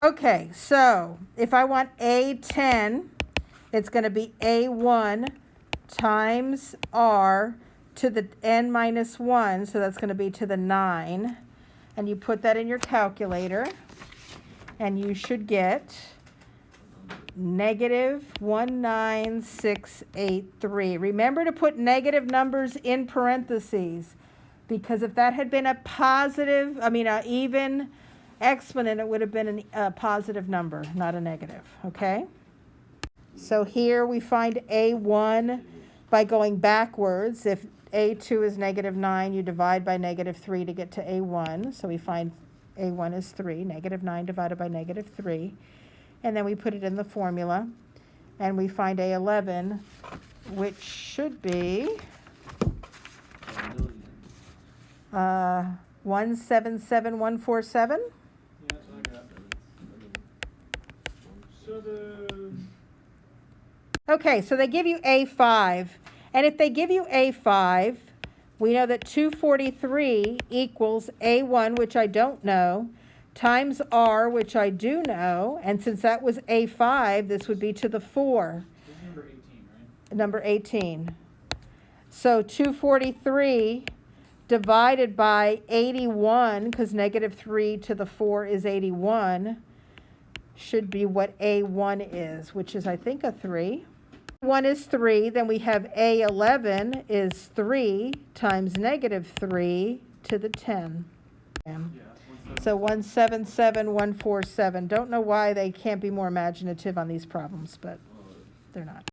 Okay, so if I want A10, it's going to be A1 times R to the n minus 1, so that's going to be to the 9. And you put that in your calculator, and you should get negative 19683. Remember to put negative numbers in parentheses, because if that had been a positive, an even exponent, it would have been a positive number, not a negative, okay? So here we find A1 by going backwards. If A2 is negative 9, you divide by negative 3 to get to A1. So we find A1 is 3, negative 9 divided by negative 3. And then we put it in the formula, and we find A11, which should be 177147. Okay, so they give you A5, and if they give you A5, we know that 243 equals A1, which I don't know, times R, which I do know, and since that was A5, this would be to the 4. This is number 18, right? Number 18. So 243 divided by 81, because negative 3 to the 4 is 81, should be what A1 is, which is, I think, a 3. 1 is 3, then we have A11 is 3 times negative 3 to the 10. So 177147. Don't know why they can't be more imaginative on these problems, but they're not.